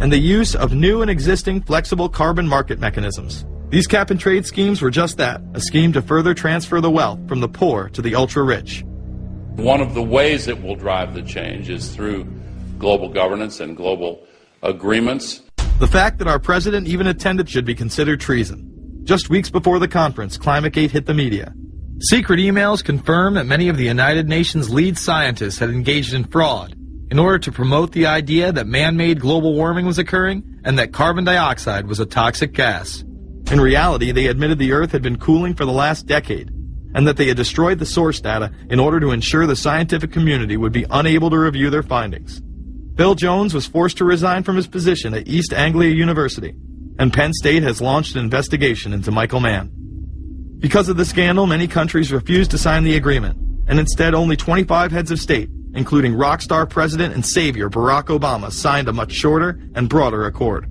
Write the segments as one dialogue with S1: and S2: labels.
S1: and the use of new and existing flexible carbon market mechanisms. These cap-and-trade schemes were just that, a scheme to further transfer the wealth from the poor to the ultra-rich.
S2: One of the ways it will drive the change is through global governance and global agreements.
S1: The fact that our president even attended should be considered treason. Just weeks before the conference, ClimateGate hit the media. Secret emails confirm that many of the United Nations lead scientists had engaged in fraud in order to promote the idea that man-made global warming was occurring and that carbon dioxide was a toxic gas. In reality, they admitted the Earth had been cooling for the last decade, and that they had destroyed the source data in order to ensure the scientific community would be unable to review their findings. Bill Jones was forced to resign from his position at East Anglia University, and Penn State has launched an investigation into Michael Mann. Because of the scandal, many countries refused to sign the agreement, and instead only 25 heads of state, including rock star President and Savior Barack Obama, signed a much shorter and broader accord.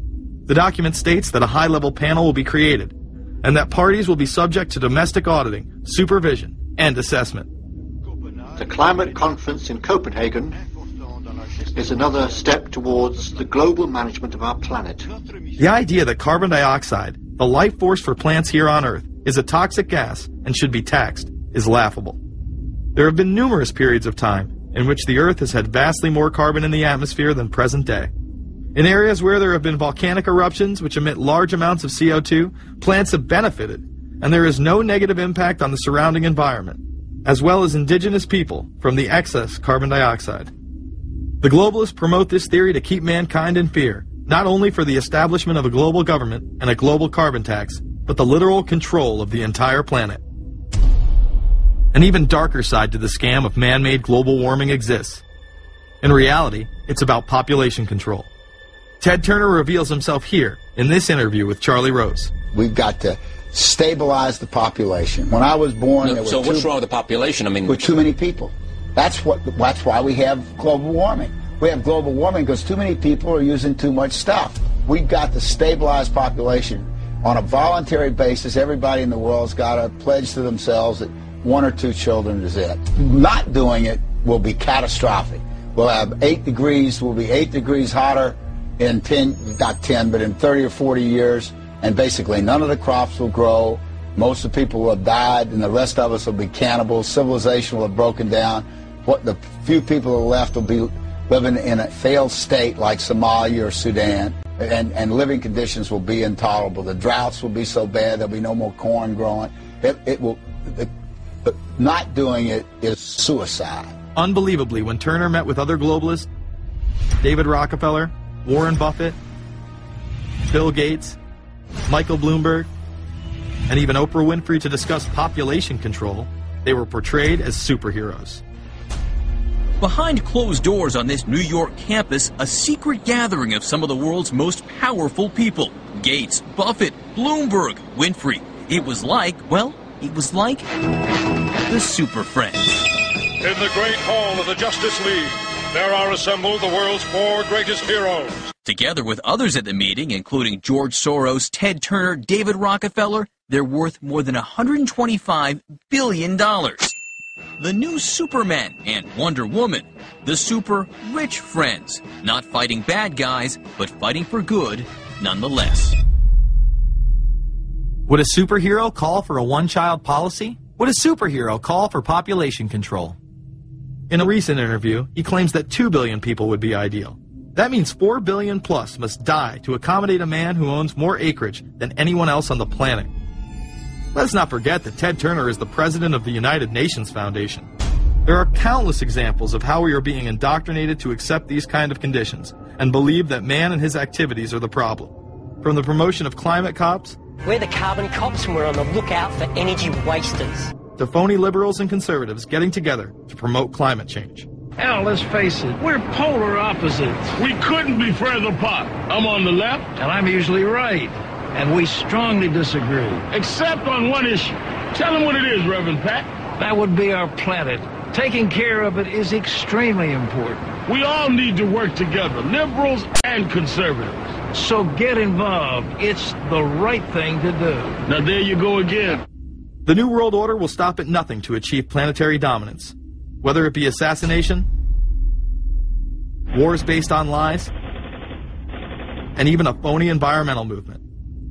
S1: The document states that a high-level panel will be created, and that parties will be subject to domestic auditing, supervision, and assessment.
S3: The climate conference in Copenhagen is another step towards the global management of our planet.
S1: The idea that carbon dioxide, the life force for plants here on Earth, is a toxic gas and should be taxed is laughable. There have been numerous periods of time in which the Earth has had vastly more carbon in the atmosphere than present day. In areas where there have been volcanic eruptions which emit large amounts of CO2, plants have benefited, and there is no negative impact on the surrounding environment, as well as indigenous people, from the excess carbon dioxide. The globalists promote this theory to keep mankind in fear, not only for the establishment of a global government and a global carbon tax, but the literal control of the entire planet. An even darker side to the scam of man-made global warming exists. In reality, it's about population control. Ted Turner reveals himself here in this interview with Charlie Rose.
S4: We've got to stabilize the population. When I was born, there were
S5: so what's wrong with the population? I mean,
S4: with too many people. That's why we have global warming. We have global warming because too many people are using too much stuff. We've got to stabilize population on a voluntary basis. Everybody in the world's got to pledge to themselves that 1 or 2 children is it. Not doing it will be catastrophic. We'll have 8 degrees. We'll be 8 degrees hotter in 30 or 40 years, and basically none of the crops will grow. Most of the people will have died, and the rest of us will be cannibals. Civilization will have broken down. What the few people who are left will be living in a failed state like Somalia or Sudan, and living conditions will be intolerable. The droughts will be so bad there'll be no more corn growing. Not doing it is suicide.
S1: Unbelievably, when Turner met with other globalists, David Rockefeller, Warren Buffett, Bill Gates, Michael Bloomberg, and even Oprah Winfrey to discuss population control, they were portrayed as superheroes.
S6: Behind closed doors on this New York campus, a secret gathering of some of the world's most powerful people. Gates, Buffett, Bloomberg, Winfrey. It was like the Super Friends.
S7: In the great hall of the Justice League, there are assembled the world's 4 greatest heroes.
S6: Together with others at the meeting, including George Soros, Ted Turner, David Rockefeller, they're worth more than $125 billion. The new Superman and Wonder Woman, the super rich friends, not fighting bad guys, but fighting for good nonetheless.
S1: Would a superhero call for a one-child policy? Would a superhero call for population control? In a recent interview, he claims that 2 billion people would be ideal. That means 4 billion plus must die to accommodate a man who owns more acreage than anyone else on the planet. Let's not forget that Ted Turner is the president of the United Nations Foundation. There are countless examples of how we are being indoctrinated to accept these kind of conditions and believe that man and his activities are the problem. From the promotion of climate cops,
S8: we're the carbon cops and we're on the lookout for energy wasters,
S1: to phony liberals and conservatives getting together to promote climate change.
S9: Hell, let's face it, we're polar opposites.
S7: We couldn't be further apart. I'm on the left,
S9: and I'm usually right. And we strongly disagree.
S7: Except on one issue. Tell them what it is, Reverend Pat.
S9: That would be our planet. Taking care of it is extremely important.
S7: We all need to work together, liberals and conservatives.
S9: So get involved. It's the right thing to do.
S7: Now there you go again.
S1: The New World Order will stop at nothing to achieve planetary dominance. Whether it be assassination, wars based on lies, and even a phony environmental movement.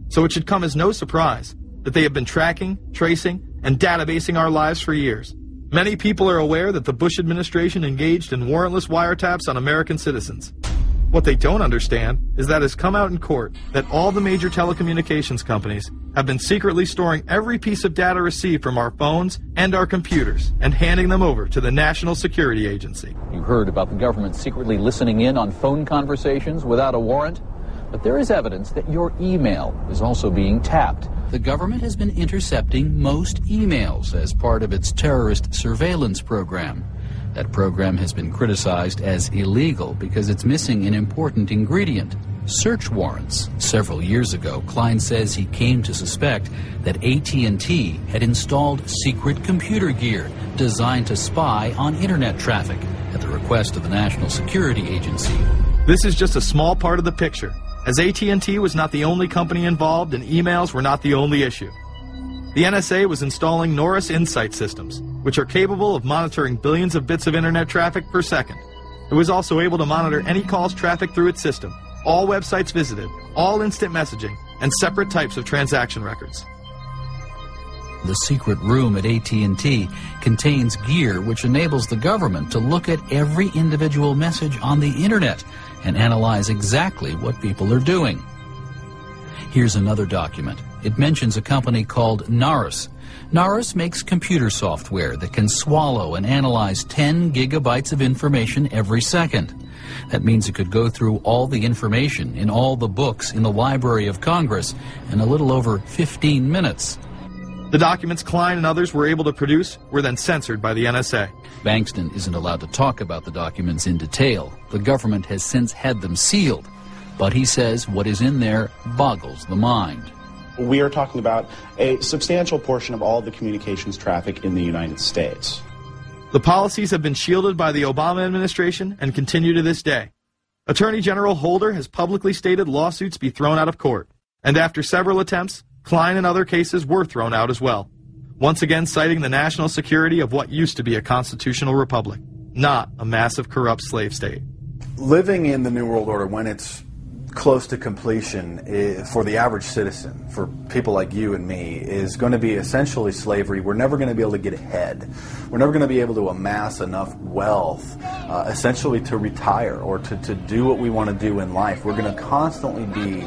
S1: So it should come as no surprise that they have been tracking, tracing, and databasing our lives for years. Many people are aware that the Bush administration engaged in warrantless wiretaps on American citizens. What they don't understand is that it's come out in court that all the major telecommunications companies have been secretly storing every piece of data received from our phones and our computers and handing them over to the National Security Agency.
S5: You heard about the government secretly listening in on phone conversations without a warrant, but there is evidence that your email is also being tapped. The government has been intercepting most emails as part of its terrorist surveillance program. That program has been criticized as illegal because it's missing an important ingredient: search warrants. Several years ago, Klein says he came to suspect that AT&T had installed secret computer gear designed to spy on internet traffic at the request of the National Security Agency.
S1: This is just a small part of the picture, as AT&T was not the only company involved and emails were not the only issue. The NSA was installing Norris Insight systems, which are capable of monitoring billions of bits of internet traffic per second. It was also able to monitor any calls trafficked through its system, all websites visited, all instant messaging, and separate types of transaction records.
S5: The secret room at AT&T contains gear which enables the government to look at every individual message on the internet and analyze exactly what people are doing. Here's another document. It mentions a company called Norris. Norris makes computer software that can swallow and analyze 10 gigabytes of information every second. That means it could go through all the information in all the books in the Library of Congress in a little over 15 minutes.
S1: The documents Klein and others were able to produce were then censored by the NSA.
S5: Bankston isn't allowed to talk about the documents in detail. The government has since had them sealed. But he says what is in there boggles the mind.
S10: We are talking about a substantial portion of all the communications traffic in the United States.
S1: The policies have been shielded by the Obama administration and continue to this day. Attorney General Holder has publicly stated lawsuits be thrown out of court. And after several attempts, Klein and other cases were thrown out as well. Once again citing the national security of what used to be a constitutional republic, not a massive corrupt slave state.
S11: Living in the New World Order, when it's close to completion, for the average citizen, for people like you and me, is going to be essentially slavery. We're never going to be able to get ahead. We're never going to be able to amass enough wealth, essentially to retire or to do what we want to do in life. We're going to constantly be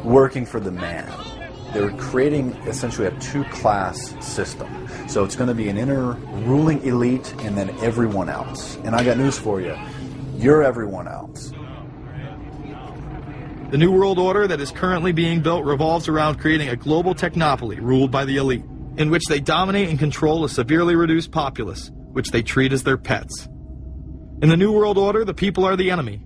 S11: working for the man. They're creating essentially a two-class system. So it's going to be an inner ruling elite and then everyone else. And I got news for you. You're everyone else.
S1: The New World Order that is currently being built revolves around creating a global technopoly ruled by the elite, in which they dominate and control a severely reduced populace, which they treat as their pets. In the New World Order, the people are the enemy.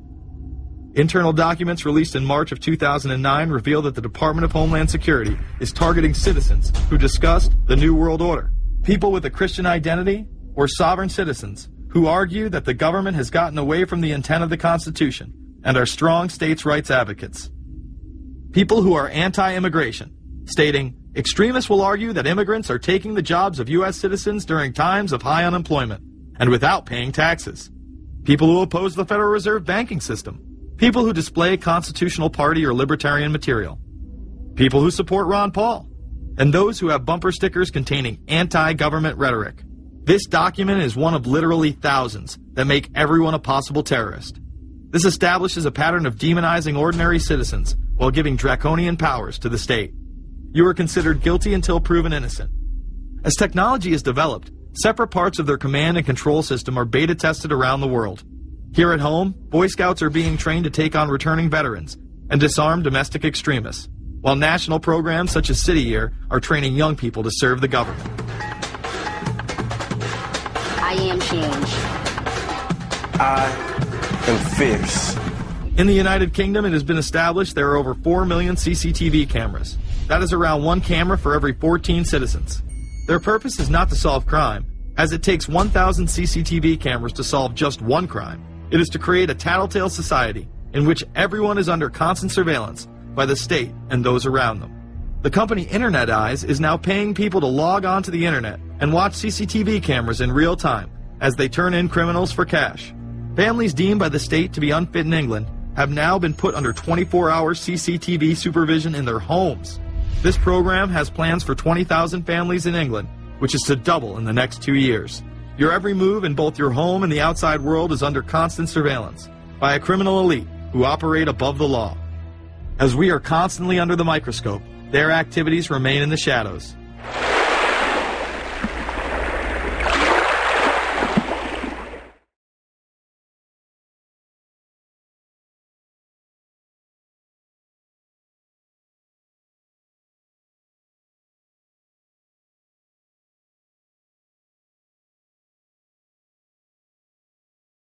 S1: Internal documents released in March of 2009 reveal that the Department of Homeland Security is targeting citizens who discussed the New World Order, people with a Christian identity or sovereign citizens who argue that the government has gotten away from the intent of the Constitution and are strong states' rights advocates. People who are anti-immigration, stating, extremists will argue that immigrants are taking the jobs of U.S. citizens during times of high unemployment and without paying taxes. People who oppose the Federal Reserve banking system. People who display constitutional party or libertarian material. People who support Ron Paul. And those who have bumper stickers containing anti-government rhetoric. This document is one of literally thousands that make everyone a possible terrorist. This establishes a pattern of demonizing ordinary citizens while giving draconian powers to the state. You are considered guilty until proven innocent. As technology is developed, separate parts of their command and control system are beta tested around the world. Here at home, Boy Scouts are being trained to take on returning veterans and disarm domestic extremists, while national programs such as City Year are training young people to serve the government.
S12: I am change.
S13: I am fierce.
S1: In the United Kingdom, it has been established there are over 4 million CCTV cameras. That is around one camera for every 14 citizens. Their purpose is not to solve crime, as it takes 1,000 CCTV cameras to solve just one crime. It is to create a tattletale society in which everyone is under constant surveillance by the state and those around them. The company Internet Eyes is now paying people to log onto the internet and watch CCTV cameras in real time as they turn in criminals for cash. Families deemed by the state to be unfit in England have now been put under 24-hour CCTV supervision in their homes. This program has plans for 20,000 families in England, which is to double in the next 2 years. Your every move in both your home and the outside world is under constant surveillance by a criminal elite who operate above the law. As we are constantly under the microscope, their activities remain in the shadows.